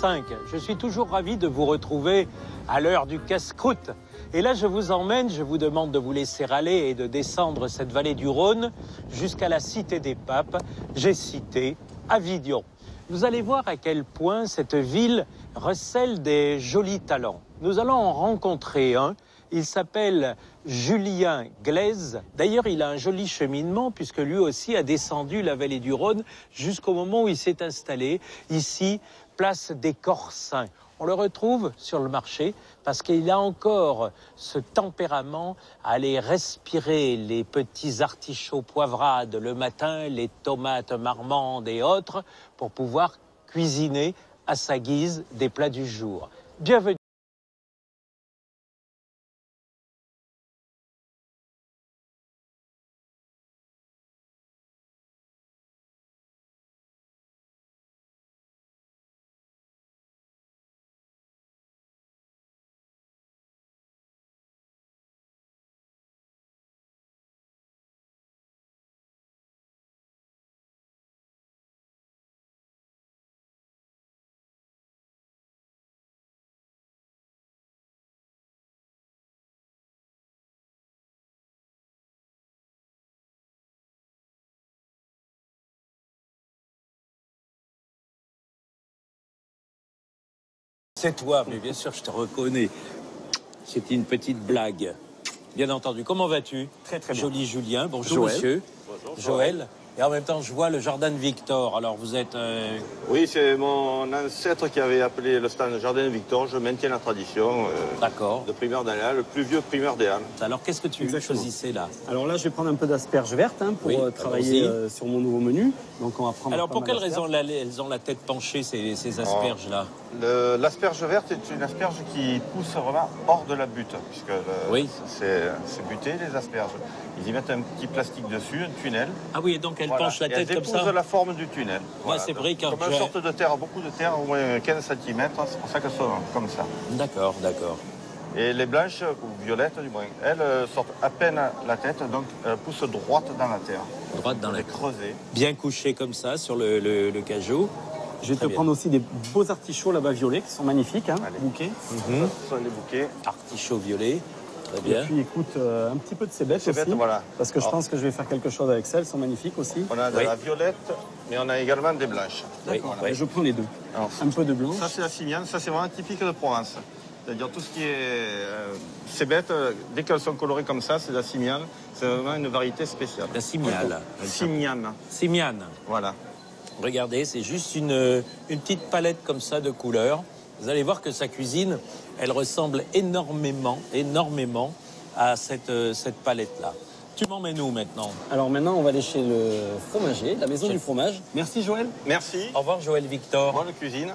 5. Je suis toujours ravi de vous retrouver à l'heure du casse-croûte. Et là, je vous emmène, je vous demande de vous laisser aller et de descendre cette vallée du Rhône jusqu'à la Cité des Papes. J'ai cité Avidion. Vous allez voir à quel point cette ville recèle des jolis talents. Nous allons en rencontrer un. Il s'appelle Julien Glaise. D'ailleurs, il a un joli cheminement puisque lui aussi a descendu la vallée du Rhône jusqu'au moment où il s'est installé ici, place des Corsins. On le retrouve sur le marché parce qu'il a encore ce tempérament à aller respirer les petits artichauts poivrades le matin, les tomates marmandes et autres pour pouvoir cuisiner à sa guise des plats du jour. Bienvenue. C'est toi, mais bien sûr, je te reconnais. C'était une petite blague. Bien entendu. Comment vas-tu? Très très bien. Joli Julien. Bonjour Joël. monsieur. Bonjour Joël. Et en même temps, je vois le Jardin Victor. Alors vous êtes... Oui, c'est mon ancêtre qui avait appelé le stand Jardin Victor. Je maintiens la tradition D'accord. de primeur des Halles, le plus vieux primeur des Halles. Alors qu'est-ce que tu Exactement. choisissais là? Alors là, je vais prendre un peu d'asperges vertes pour Oui, travailler allons-y. sur mon nouveau menu. Donc on va prendre. Alors pas pour mal quelle d'asperges. raison elles ont la tête penchée, ces asperges-là? L'asperge verte est une asperge qui pousse vraiment hors de la butte, puisque Oui. c'est buté, les asperges. Ils y mettent un petit plastique dessus, un tunnel. Ah oui, et donc elles Voilà. penchent la Et tête elles comme ça? épousent la forme du tunnel. Ouais, c'est vrai, quand comme une sorte de terre, beaucoup de terre, au moins 15 cm, c'est pour ça qu'elles sont comme ça. D'accord, d'accord. Et les blanches, ou violettes du moins, elles sortent à peine la tête, donc elles poussent droite dans la terre. Droite dans la Les creuser. Bien couché comme ça sur le cajou. Je vais Très te bien. prendre aussi des beaux artichauts là-bas violets qui sont magnifiques, Allez. bouquets. Ce sont les bouquets. Artichaut violet. Très Et bien. puis écoute, un petit peu de cébettes aussi. Cébettes, voilà. Parce que je Alors, pense que je vais faire quelque chose avec ça. Elles sont magnifiques aussi. On a de Oui. la violette, mais on a également des blanches. Oui, Voilà. oui. Je prends les deux. Alors, Un peu de blanc. ça, c'est la simiane. Ça, c'est vraiment typique de Provence. C'est-à-dire tout ce qui est cébettes, dès qu'elles sont colorées comme ça, c'est la simiane. C'est vraiment une variété spéciale. La simiale. Simiane, Simiane. voilà. Regardez, c'est juste une petite palette comme ça de couleurs. Vous allez voir que sa cuisine, elle ressemble énormément à cette palette-là. Tu m'emmènes où maintenant? Alors maintenant, on va aller chez le fromager, la maison du fromage. Merci Joël. Merci. Au revoir Joël Victor. Bonne cuisine.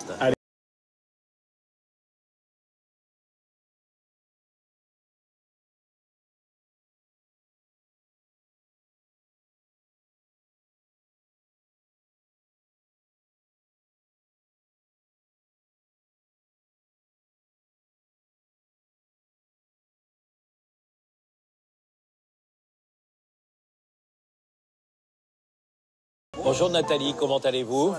Bonjour Nathalie, comment allez-vous?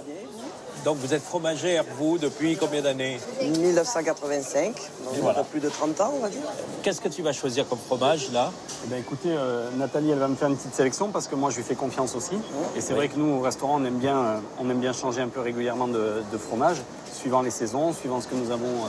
Donc vous êtes fromagère, vous, depuis combien d'années? 1985, donc voilà. plus de 30 ans, on va dire. Qu'est-ce que tu vas choisir comme fromage là? Eh bien, écoutez, Nathalie, elle va me faire une petite sélection parce que moi, je lui fais confiance aussi. Et c'est Oui. vrai que nous, au restaurant, on aime bien changer un peu régulièrement de fromage, suivant les saisons, suivant ce que nous avons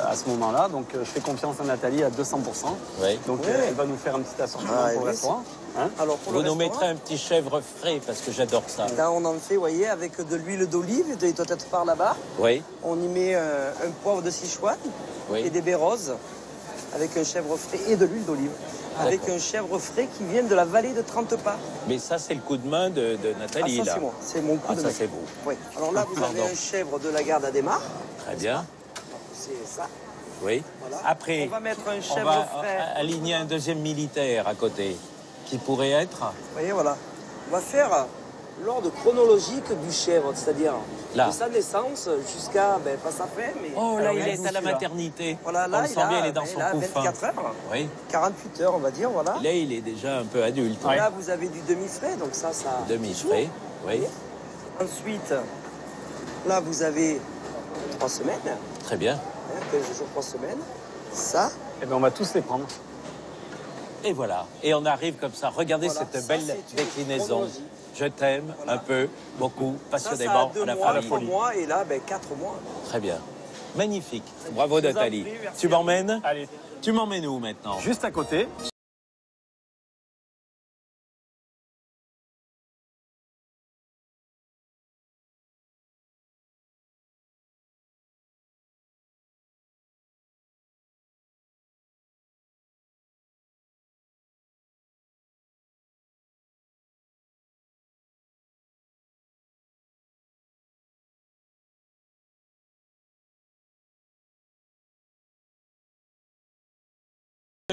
à ce moment-là. Donc, je fais confiance à Nathalie à 200%. Oui. Donc, Oui. elle va nous faire un petit assortiment Ah, pour le oui, restaurant. Hein. Alors pour Vous le nous restaurant, mettrez un petit chèvre frais parce que j'adore ça. là on en fait, vous voyez, avec de l'huile d'olive, il doit être par là-bas. Oui, On y met un poivre de Sichuan oui. et des baies roses, avec un chèvre frais et de l'huile d'olive. Avec D'accord. un chèvre frais qui vient de la vallée de Trente-Pas. Mais ça, c'est le coup de main de Ah, Nathalie ça là. c'est moi, c'est mon coup Ah, de ça main. c'est vous. Oui. Alors là, vous avez Pardon. un chèvre de la garde à Desmar, Très bien. c'est ça. Oui. Voilà. Après, On va mettre un on chèvre va frais. aligner un deuxième militaire à côté, qui pourrait être Vous voyez, voilà. On va faire l'ordre chronologique du chèvre, c'est-à-dire Là. de sa naissance jusqu'à, pas sa fin, mais... Oh là, Alors, il est à la celui-là. maternité. Voilà, là, on le sent bien, il est dans il son a couffin. 24 heures, Oui. 48 heures, on va dire, voilà. Là, il est déjà un peu adulte. Et là, vous avez du demi-frais, donc ça... Demi-frais, oui. Ensuite, là, vous avez 3 semaines. Très bien. 15 jours, 3 semaines. Ça. Eh bien, on va tous les prendre. Et voilà. Et on arrive comme ça. Regardez Voilà, cette ça, belle c'est une déclinaison. chronologie. Je t'aime un peu, beaucoup, Ça a passionnément, 2 à la mois, folie. 3 mois, et là, 4 mois. Très bien. Magnifique. Bravo Je vous en Nathalie. prie, merci Tu à vous. m'emmènes? Allez, Tu m'emmènes où maintenant? juste à côté.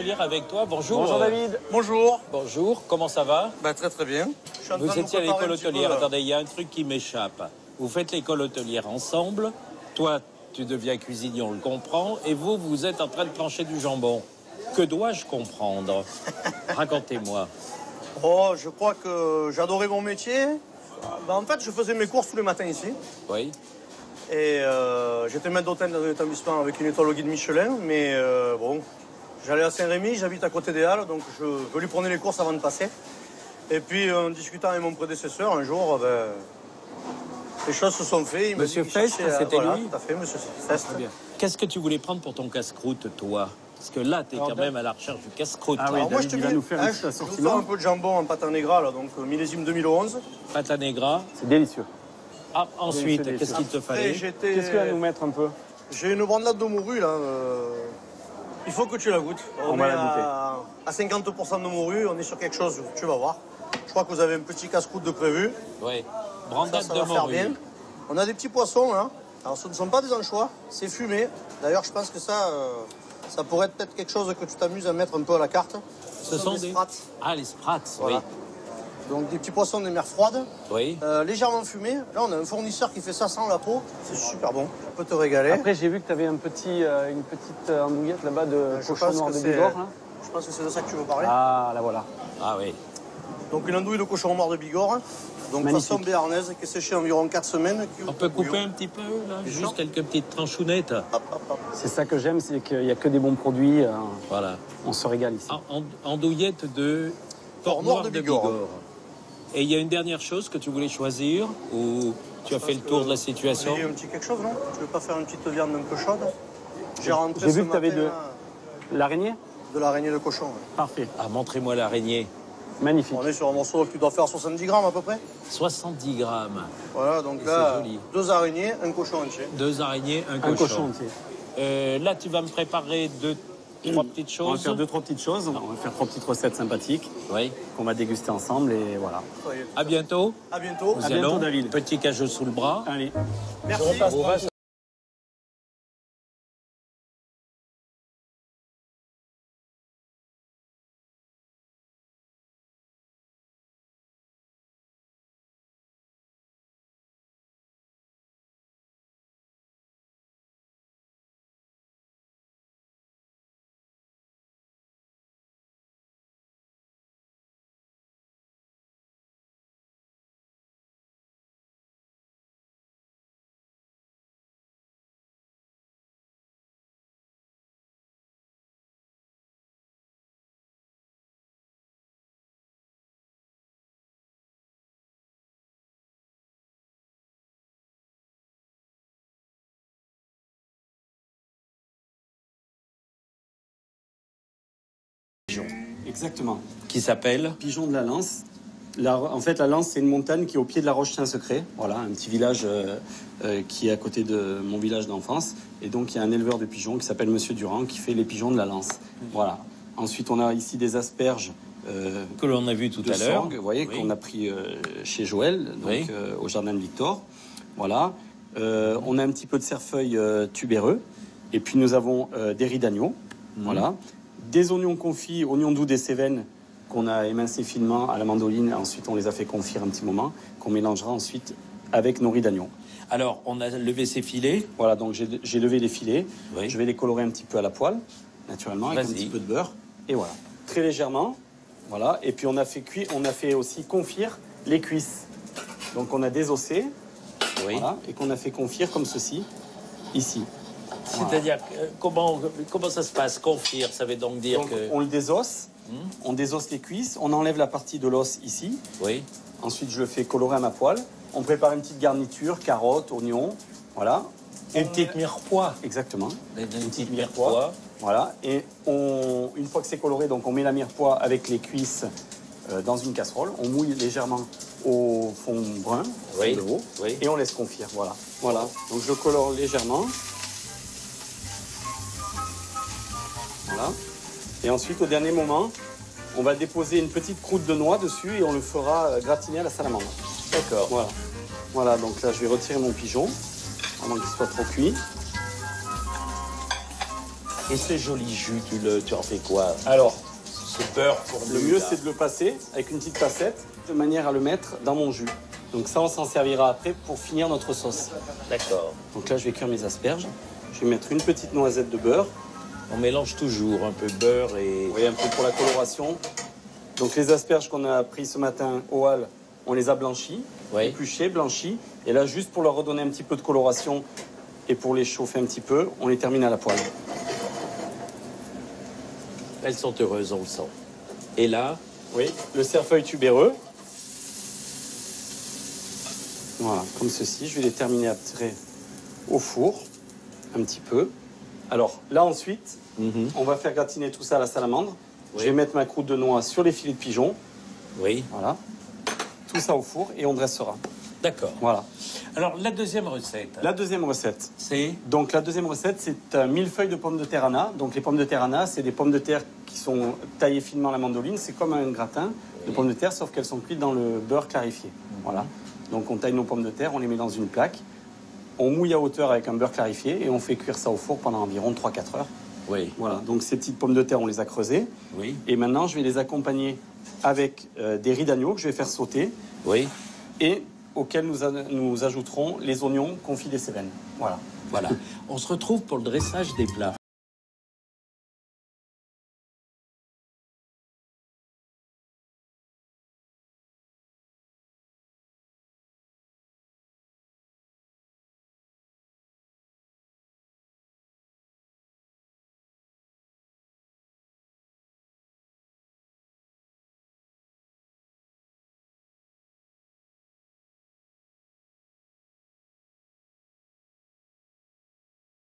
Lire avec toi. Bonjour. Bonjour David. Bonjour. Bonjour. Comment ça va? Très très bien. Je suis en train Vous de me étiez à préparer l'école un petit hôtelière. peu, Attendez, il y a un truc qui m'échappe. Vous faites l'école hôtelière ensemble. Toi, tu deviens cuisinier, on le comprend. Et vous, vous êtes en train de plancher du jambon. Que dois-je comprendre? Racontez-moi. Oh, je crois que j'adorais mon métier. En fait, je faisais mes courses tous les matins ici. Oui. Et j'étais maître d'hôtel dans un établissement avec une étoile au guide Michelin. Mais bon, j'allais à Saint-Rémy, j'habite à côté des Halles, donc je lui prenais les courses avant de passer. Et puis, en discutant avec mon prédécesseur, un jour, les choses se sont faites. Il m'a Monsieur dit qu'il Fest, cherchait c'était voilà, lui tout à fait, monsieur Fest. Très bien. Qu'est-ce que tu voulais prendre pour ton casse-croûte, toi? Parce que là, tu es quand même à la recherche du casse-croûte. Ah oui, Alors moi, David, je te il va dis, nous faire un petit je vais vous assortiment. faire un peu de jambon en pâte à negra, là, donc millésime 2011. Pâte à negra. C'est délicieux. Ah, ensuite, Délicieux, qu'est-ce qu'il te Après, fallait? Qu'est-ce qu'il va nous mettre un peu? J'ai une brandade de morue, là. Il faut que tu la goûtes. On va la goûter. À 50% de morue, on est sur quelque chose, tu vas voir. Je crois que vous avez un petit casse-croûte de prévu. Oui. Ça, Brandade ça de va faire morue. bien. On a des petits poissons, là. Alors, ce ne sont pas des anchois, c'est fumé. D'ailleurs, je pense que ça pourrait être peut-être quelque chose que tu t'amuses à mettre un peu à la carte. Ce sont des... sprats. Ah, les sprats, Voilà. Donc, des petits poissons des mers froides, oui. légèrement fumés. Là, on a un fournisseur qui fait ça sans la peau. C'est super bon. Tu peux te régaler. Après, j'ai vu que tu avais une petite andouillette là-bas de Je cochon pense noir que de c'est- Bigorre. Là. Je pense que c'est de ça que tu veux parler. Ah, là voilà. Ah oui. Donc une andouille de cochon mort de Bigorre, donc Magnifique. façon béarnaise, qui est séchée environ 4 semaines. On peut couper un petit peu, là, Bien juste sûr. quelques petites tranchounettes. C'est ça que j'aime, c'est qu'il n'y a que des bons produits. Voilà. On se régale ici. Andouillette de Port-Noir de Bigorre. Et il y a une dernière chose que tu voulais choisir, ou tu as fait le tour de la situation? Il y a un petit quelque chose, non? Tu veux pas faire une petite viande un peu chaude? J'ai rentré J'ai ce vu que tu avais matin, là, l'araignée. de l'araignée de cochon. Ouais. Parfait. Ah, montrez-moi l'araignée. Magnifique. On est sur un morceau qui doit faire 70 grammes à peu près. 70 grammes. Voilà, donc Et là, c'est joli. 2 araignées, un cochon entier. 2 araignées, un Un cochon. cochon entier. Là, tu vas me préparer trois petites On va choses. faire 2-3 petites choses. On va faire 3 petites recettes sympathiques Oui. qu'on va déguster ensemble et voilà. Soyez- À bientôt. À bientôt. Nous À bientôt, allons. David. Petit cajot sous le bras. Allez. Merci. On va se- Exactement. Qui s'appelle? Pigeon de la Lance. En fait, la Lance, c'est une montagne qui est au pied de la Roche-Saint-Secret. Voilà, un petit village qui est à côté de mon village d'enfance. Et donc, il y a un éleveur de pigeons qui s'appelle Monsieur Durand qui fait les pigeons de la Lance. Voilà. Ensuite, on a ici des asperges Que l'on a vu tout de à l'heure. sorgue, vous voyez, Oui. qu'on a pris chez Joël, donc Oui. au jardin de Victor. Voilà. On a un petit peu de cerfeuil tubéreux. Et puis, nous avons des riz d'agneau. Voilà. Des oignons confits, oignons doux des Cévennes qu'on a émincés finement à la mandoline. Ensuite, on les a fait confire un petit moment, qu'on mélangera ensuite avec nos riz d'agneau. Alors, on a levé ses filets. Voilà, donc j'ai levé les filets. Oui. Je vais les colorer un petit peu à la poêle, naturellement, avec un Vas-y. petit peu de beurre. Et voilà, très légèrement. Voilà, et puis on a fait aussi confire les cuisses. Donc on a désossé, Oui. voilà, et qu'on a fait confire comme ceci. ici. C'est-à-dire, comment ça se passe? Confire, ça veut donc dire Donc, que... on le désosse, on désosse les cuisses, on enlève la partie de l'os ici. Oui, Ensuite, je le fais colorer à ma poêle. On prépare une petite garniture, carottes, oignons, voilà. une petite mirepoix. Exactement. Une petite mirepoix. mirepoix. Voilà. Et une fois que c'est coloré, donc on met la mirepoix avec les cuisses dans une casserole. On mouille légèrement au fond brun, Oui, de veau, oui. et on laisse confire. Voilà. Voilà. Donc je colore légèrement. Voilà. Et ensuite, au dernier moment, on va déposer une petite croûte de noix dessus et on le fera gratiner à la salamandre. D'accord. Voilà. Voilà, donc là, je vais retirer mon pigeon avant qu'il soit trop cuit. Et ce joli jus, tu en fais quoi? Alors, Ce beurre pour le mieux, c'est de le passer avec une petite passette de manière à le mettre dans mon jus. Donc ça, on s'en servira après pour finir notre sauce. D'accord. Donc là, je vais cuire mes asperges. Je vais mettre une petite noisette de beurre. On mélange toujours un peu beurre et... Vous voyez, un peu pour la coloration. Donc les asperges qu'on a prises ce matin au hall, on les a blanchies, Oui. épluchées, blanchies. Et là, juste pour leur redonner un petit peu de coloration et pour les chauffer un petit peu, on les termine à la poêle. Elles sont heureuses, on le sent. Et là, Oui, le cerfeuil tubéreux. Voilà, comme ceci. Je vais les terminer à tirer au four, un petit peu. Alors là, ensuite, on va faire gratiner tout ça à la salamandre. Oui. Je vais mettre ma croûte de noix sur les filets de pigeon. oui, Voilà. Tout ça au four et on dressera. d'accord. Voilà. Alors, la deuxième recette, La deuxième recette. c'est... Donc la deuxième recette, c'est un millefeuille de pommes de terre Anna. Donc les pommes de terre Anna, c'est des pommes de terre qui sont taillées finement à la mandoline. C'est comme un gratin de pommes de terre, sauf qu'elles sont cuites dans le beurre clarifié. Voilà. Donc on taille nos pommes de terre, on les met dans une plaque. On mouille à hauteur avec un beurre clarifié et on fait cuire ça au four pendant environ 3-4 heures. Oui, Voilà. Donc ces petites pommes de terre, on les a creusées. oui, Et maintenant, je vais les accompagner avec des riz d'agneau que je vais faire sauter oui. et auxquels nous ajouterons les oignons confits des Cévennes. Voilà. Voilà. On se retrouve pour le dressage des plats.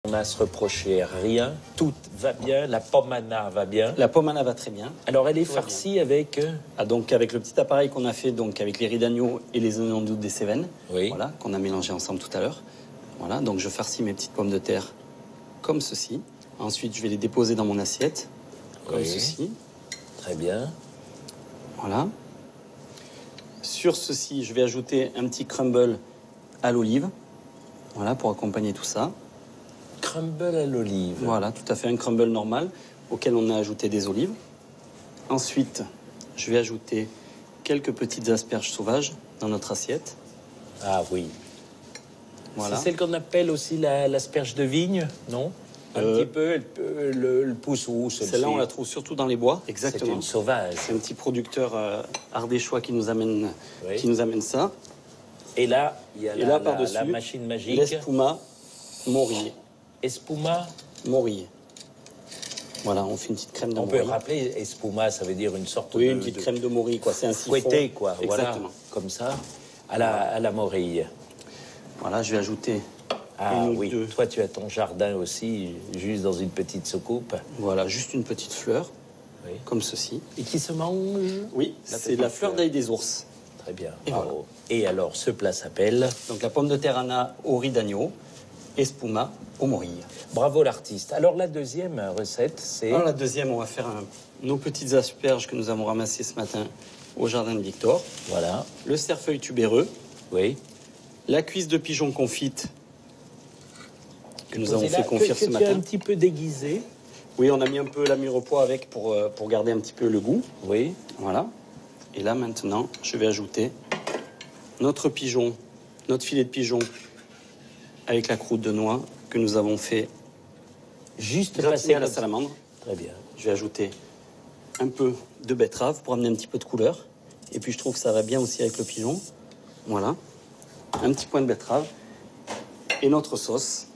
On a à se reprocher rien, tout va bien, la pomme Anna va bien. La pomme Anna va très bien. Alors elle est Tout va farcie avec... Ah, donc avec le petit appareil qu'on a fait donc avec les riz d'agneau et les oignons doux des Cévennes, Oui. voilà, qu'on a mélangé ensemble tout à l'heure. Voilà, donc je farcis mes petites pommes de terre comme ceci. Ensuite, je vais les déposer dans mon assiette comme Oui. ceci. Très bien. Voilà. Sur ceci, je vais ajouter un petit crumble à l'olive. Voilà, pour accompagner tout ça. Crumble à l'olive. Voilà, tout à fait un crumble normal auquel on a ajouté des olives. Ensuite, je vais ajouter quelques petites asperges sauvages dans notre assiette. Ah oui. Voilà. C'est celle qu'on appelle aussi l'asperge de vigne, non? Un petit peu, le pousse où celle-ci? Celle-là, on la trouve surtout dans les bois. C'est Exactement. une sauvage. C'est un petit producteur ardéchois qui nous amène, Oui. ça. Et là, il y a Et là, par-dessus, la machine magique. l'espuma morille. Espuma. Morille. Voilà, on fait une petite crème de On peut morille. rappeler, espuma, ça veut dire une sorte Oui, de... une petite crème de morille, quoi. C'est un siphon. fouetté, quoi. Exactement. Voilà, comme ça, à la morille. Voilà, je vais ajouter Ah une ou oui, deux. toi tu as ton jardin aussi, juste dans une petite soucoupe. Voilà, juste une petite fleur, Oui. comme ceci. Et qui se mange? Oui, La c'est petite la fleur fleur. d'ail des ours. Très bien, Et bravo. voilà. Et alors, ce plat s'appelle? Donc la pomme de terre Anna au riz d'agneau, espuma au morille. Bravo l'artiste. Alors la deuxième recette, c'est... Alors la deuxième, on va faire nos petites asperges que nous avons ramassées ce matin au jardin de Victor. Voilà, Le cerfeuil tubéreux, oui. la cuisse de pigeon confite que nous avons Posez-la, fait confire que ce tu as matin. un petit peu déguisé. Oui, on a mis un peu la mirepoix avec pour garder un petit peu le goût. Oui. Voilà. Et là, maintenant, je vais ajouter notre pigeon, notre filet de pigeon avec la croûte de noix que nous avons fait Juste passer gratiner à la comme ça. salamandre. Très bien. Je vais ajouter un peu de betterave pour amener un petit peu de couleur. Et puis, je trouve que ça va bien aussi avec le pigeon. Voilà. Un petit point de betterave. Et notre sauce.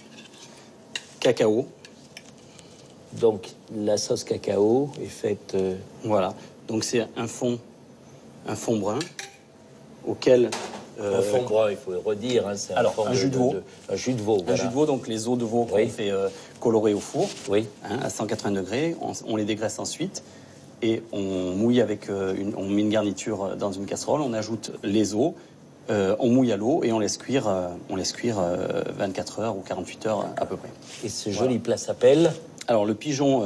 cacao. Donc, la sauce cacao est faite... Voilà. Donc, c'est un fond brun auquel... un fond brun, il faut le redire. Hein, c'est alors, un jus de veau. Un jus de veau, Un jus de veau, donc les os de veau qu'on fait colorer au four, à 180 degrés. On les dégraisse ensuite et on mouille avec... on met une garniture dans une casserole, on ajoute les os, on mouille à l'eau et on laisse cuire 24 heures ou 48 heures à peu près. Et ce joli plat s'appelle? Alors, le pigeon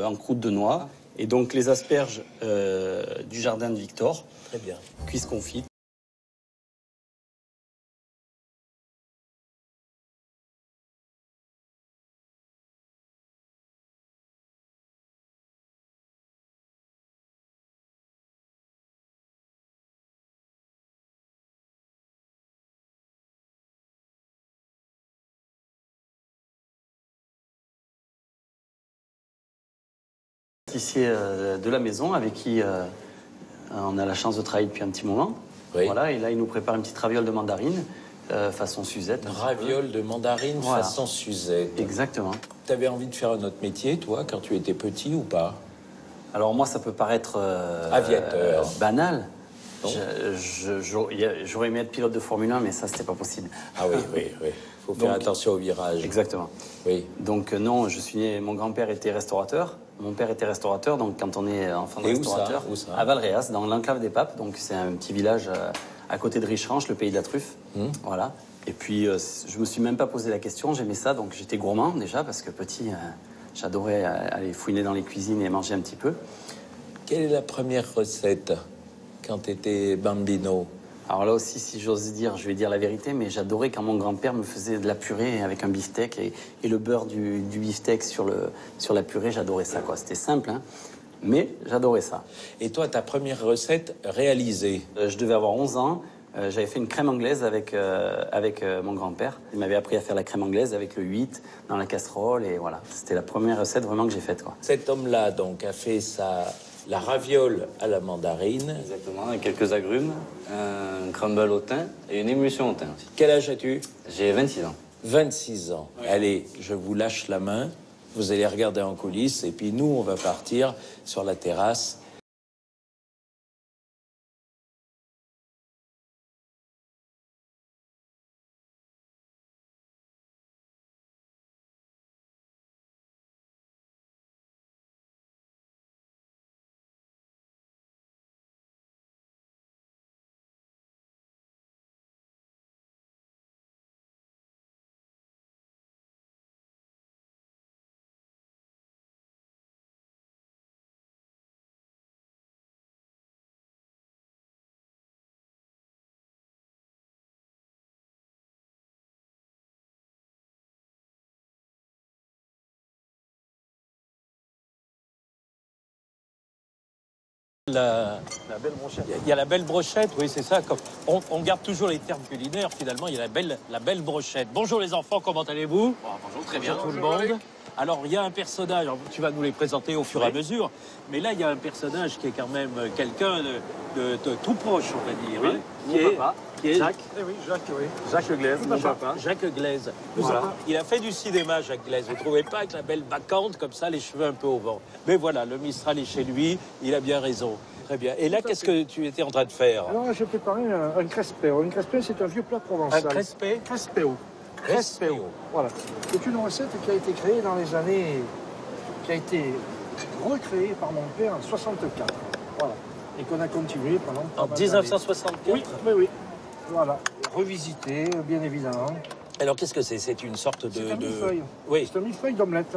en croûte de noix et donc les asperges du jardin de Victor. Très bien. Cuisse confite. Pâtissier de la maison avec qui on a la chance de travailler depuis un petit moment. Oui. Voilà, et là, il nous prépare une petite raviole de mandarine façon Suzette. Raviole de mandarine façon Suzette. Exactement. Tu avais envie de faire un autre métier, toi, quand tu étais petit ou pas? Alors moi, ça peut paraître aviateur. Banal. J'aurais aimé être pilote de Formule 1, mais ça, c'était pas possible. Ah oui, oui, oui. Il faut faire attention au virage. Exactement. Oui. Donc non, je suis né... Mon grand-père était restaurateur. Mon père était restaurateur, donc quand on est enfant de restaurateur... Où ça à Valréas, dans l'enclave des Papes. Donc c'est un petit village à côté de Richeranche, le pays de la truffe. Voilà. Et puis, je me suis même pas posé la question, j'aimais ça. Donc j'étais gourmand déjà, parce que petit, j'adorais aller fouiner dans les cuisines et manger un petit peu. Quelle est la première recette quand tu étais bambino? Alors là aussi, si j'ose dire, je vais dire la vérité, mais j'adorais quand mon grand-père me faisait de la purée avec un beefsteak et le beurre du beefsteak sur la purée, j'adorais ça, quoi. C'était simple, hein, mais j'adorais ça. Et toi, ta première recette réalisée? Je devais avoir 11 ans. J'avais fait une crème anglaise avec mon grand-père. Il m'avait appris à faire la crème anglaise avec le 8 dans la casserole, et voilà. C'était la première recette vraiment que j'ai faite, quoi. Cet homme-là, donc, a fait la raviole à la mandarine. Exactement, avec quelques agrumes, un crumble au thym et une émulsion au thym aussi. Quel âge as-tu? J'ai 26 ans. 26 ans. Ouais. Allez, je vous lâche la main. Vous allez regarder en coulisses. Et puis nous, on va partir sur la terrasse. Il y a la belle brochette, oui, c'est ça. On garde toujours les termes culinaires, finalement, il y a la belle brochette. Bonjour les enfants, comment allez-vous? Bonjour, très bien. Bonjour tout le monde. Alors, il y a un personnage, alors, tu vas nous les présenter au fur et à mesure, mais là, il y a un personnage qui est quand même quelqu'un de tout proche, on va dire. Oui, hein, qui est Jacques. Eh oui, Jacques, oui. Jacques Glaise, mon papa. Jacques Glaise. Voilà. Il a fait du cinéma, Jacques Glaise. Vous ne trouvez pas, avec la belle bacante, comme ça, les cheveux un peu au vent. Mais voilà, le Mistral est chez lui, il a bien raison. Très bien. Et là, qu'est-ce que tu étais en train de faire? Alors, j'ai préparé un crespeo. Un crespeo, c'est un vieux plat provençal. Un crespé? Crespeo. Crespeo. Voilà. C'est une recette qui a été créée dans les années... qui a été recréée par mon père en 64. Voilà. Et qu'on a continué pendant... En 1964? Oui. Voilà. Revisité, bien évidemment. Alors, qu'est-ce que c'est? C'est une sorte de... C'est un millefeuille. Oui, C'est un millefeuille d'omelette.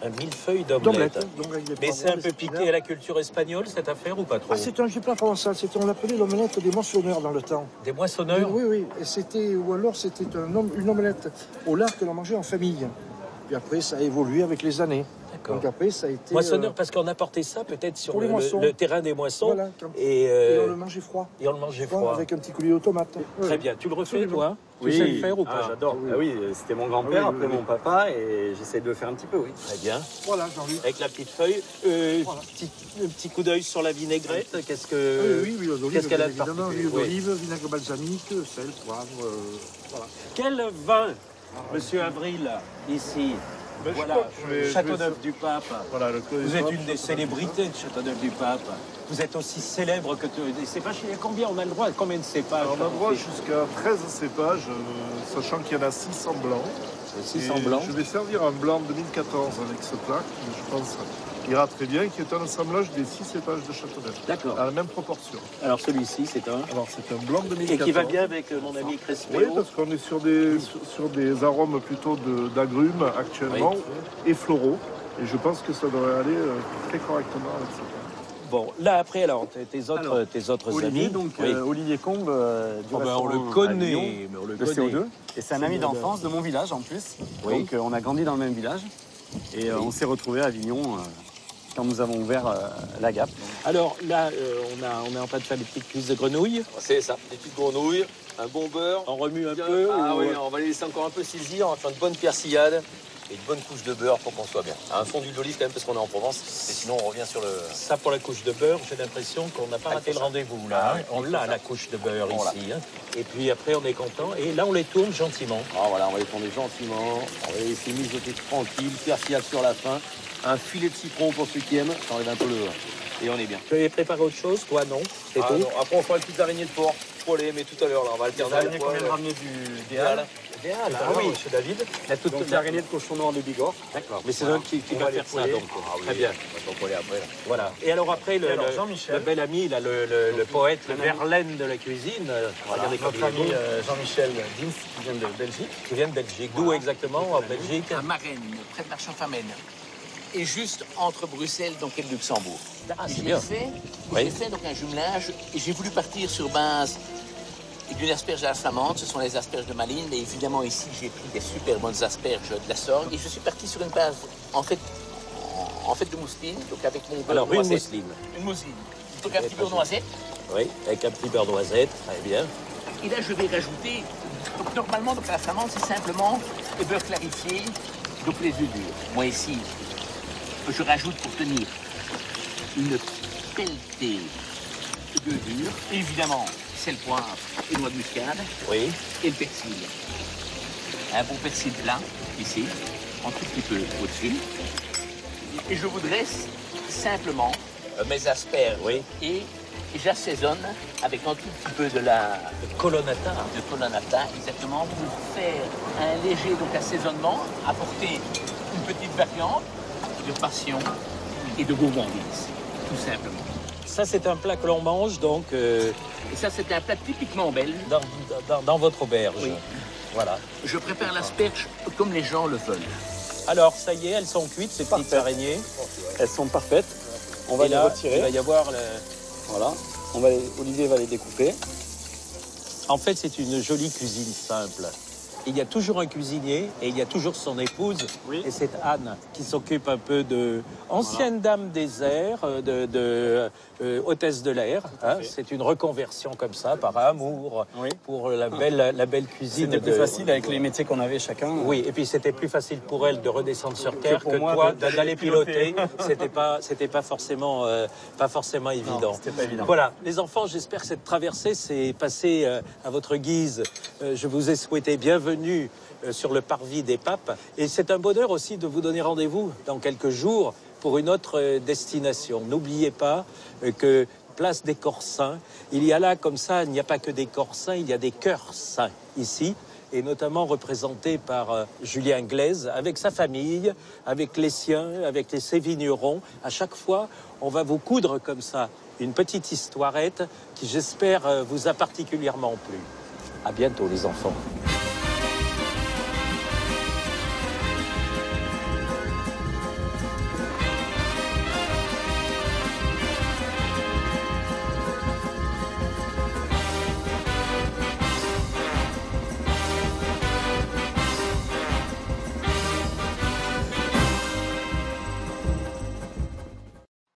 un millefeuille d'omelette. Donc avec des Mais c'est un poivrons, peu des piqué épinards. à la culture espagnole, cette affaire, ou pas trop? Ah, c'est un vieux plat provençal. On l'appelait l'omelette des moissonneurs dans le temps. Des moissonneurs? Oui. Et c'était, ou alors c'était une omelette au lard que l'on mangeait en famille. Puis après, ça a évolué avec les années. D'accord. Donc après, ça a été... Moissonneurs, parce qu'on apportait ça peut-être sur pour les moissons. le terrain des moissons. Voilà. Et on le mangeait froid. on le mangeait froid. Avec un petit coulis de tomate. Très bien. Tu le refais, Absolument. toi? Tu sais le faire ou pas? J'adore. Ah oui, c'était mon grand-père, après mon papa, et j'essaie de le faire un petit peu, oui. Très bien. Voilà, Jean-Luc. Avec la petite feuille. Voilà. Un petit coup d'œil sur la vinaigrette. Qu'est-ce que... Oui, huile d'olive, Qu'est-ce qu'elle a de évidemment, particulier? huile Oui. d'olive, vinaigre balsamique, sel, poivre, voilà. Quel vin, Monsieur Avril, ici? Ben, je Voilà, crois que je vais- Châteauneuf-du-Pape. Voilà, le Vous êtes une des célébrités de Châteauneuf-du-Pape. Vous êtes aussi célèbre que des cépages. Il y a combien? On a le droit à combien de cépages? Alors, on a le droit jusqu'à 13 cépages, sachant qu'il y en a 600 blancs. 600 Et blancs. Je vais servir un blanc 2014 avec ce plat, qui je pense ira très bien, qui est un assemblage des 6 cépages de Châteauneuf. D'accord. À la même proportion. Alors celui-ci, c'est un... Alors c'est un blanc 2014. Et qui va bien avec mon ami Crespero. Oui, parce qu'on est sur des arômes plutôt d'agrumes actuellement et floraux. Et je pense que ça devrait aller très correctement avec ça. Bon, là après, alors, tes autres Olivier, amis. donc Oui. Olivier Combe, du Oh, ben, on restaurant le à connaît, Avignon, mais on le de connaît. CO2. Et c'est un ami d'enfance de mon village en plus. Oui. Donc on a grandi dans le même village. Et on s'est retrouvés à Avignon quand nous avons ouvert la Gap. Alors là, on est en train de faire des petites cuisses de grenouilles. C'est ça, des petites grenouilles, un bon beurre. On remue un Bien- peu. Ah ou- oui, on va les laisser encore un peu saisir, on va faire une bonne persillade et une bonne couche de beurre pour qu'on soit bien. Un fond d'huile d'olive quand même parce qu'on est en Provence, et sinon on revient sur le... Ça pour la couche de beurre, j'ai l'impression qu'on n'a pas raté le rendez-vous là. Ah oui, On il faut l'a ça. la couche de beurre Voilà. ici. Hein. Et puis après on est content. Et là on les tourne gentiment. Ah voilà, on va les tourner gentiment, on va les laisser mijoter tranquille, persillade sur la fin, un filet de citron pour ceux qui aiment, ça enlève un peu le... Et on est bien. Tu avais préparé autre chose, toi non? C'est Ah tout. non, après on fera une petite araignée de porc, poêlée, mais tout à l'heure là, on va alterner L'araignée le qu'on vient de poêle. ramener des Halles. Idéal. Ah oui, monsieur David. La toute Donc l'araignée de cochon noir de Bigorre. D'accord. Mais c'est un qui On va les faire ça poêler. donc. Ah oui, Très bien. on va s'en poêler après. Là. Voilà. Et alors après, le Jean-Michel. bel ami, là, le poète, le Verlaine de la cuisine. Regardez comme Notre il est ami beau. Jean-Michel Dins qui vient de Belgique. Qui vient de Belgique. D'où exactement en Belgique? À Marennes, près de Marchand-Famenne. Et juste entre Bruxelles donc, et le Luxembourg. Ah, c'est J'ai bien. fait, Oui. j'ai fait donc un jumelage et j'ai voulu partir sur base d'une asperge à la flamande. Ce sont les asperges de Malines, mais évidemment ici j'ai pris des super bonnes asperges de la Sorgue et je suis parti sur une base en fait de mousseline, donc avec mon beurre Alors une noisette. mousseline. Une mousseline. Donc un petit beurre noisette. Oui, avec un petit beurre noisette. Très bien. Et là je vais rajouter, donc normalement donc à la flamande c'est simplement le beurre clarifié, donc les œufs durs. Moi ici, je rajoute pour tenir une pelletée d'œufs durs, évidemment sel, poivre et noix de muscade, Oui. et le persil. Un bon persil plat, ici, un tout petit peu au-dessus. Et je vous dresse simplement mes asperges Oui. et j'assaisonne avec un tout petit peu de Colonnata. colonnata, exactement, pour faire un léger donc, assaisonnement, apporter une petite variante de passion et de gourmandise, tout simplement. Ça, c'est un plat que l'on mange donc Et ça, c'est un plat typiquement belge. dans votre auberge. Oui. Voilà. Je prépare l'asperge comme les gens le veulent. Alors, ça y est, elles sont cuites, ces petites araignées. Elles sont parfaites. On va Et les là, retirer. il va y avoir le... Voilà. Olivier va les découper. En fait, c'est une jolie cuisine simple. Il y a toujours un cuisinier et il y a toujours son épouse. Oui. Et c'est Anne qui s'occupe un peu de ancienne dame des airs, hôtesse de l'air. Hein. C'est une reconversion comme ça, par amour, Oui. pour la belle cuisine. C'était plus facile avec les métiers qu'on avait chacun. Oui, et puis c'était plus facile pour elle de redescendre sur terre pour que moi toi d'aller d'aller piloter. piloter. C'était pas forcément évident. c'était pas évident. Voilà, les enfants, j'espère que cette traversée s'est passée à votre guise. Je vous ai souhaité bienvenue sur le parvis des papes. Et c'est un bonheur aussi de vous donner rendez-vous dans quelques jours pour une autre destination. N'oubliez pas que place des Corps Saints, il y a là comme ça, il n'y a pas que des corps saints, il y a des cœurs saints ici, et notamment représenté par Julien Glaise, avec sa famille, avec les siens, avec ses vignerons. À chaque fois, on va vous coudre comme ça une petite histoirette qui, j'espère, vous a particulièrement plu. À bientôt, les enfants.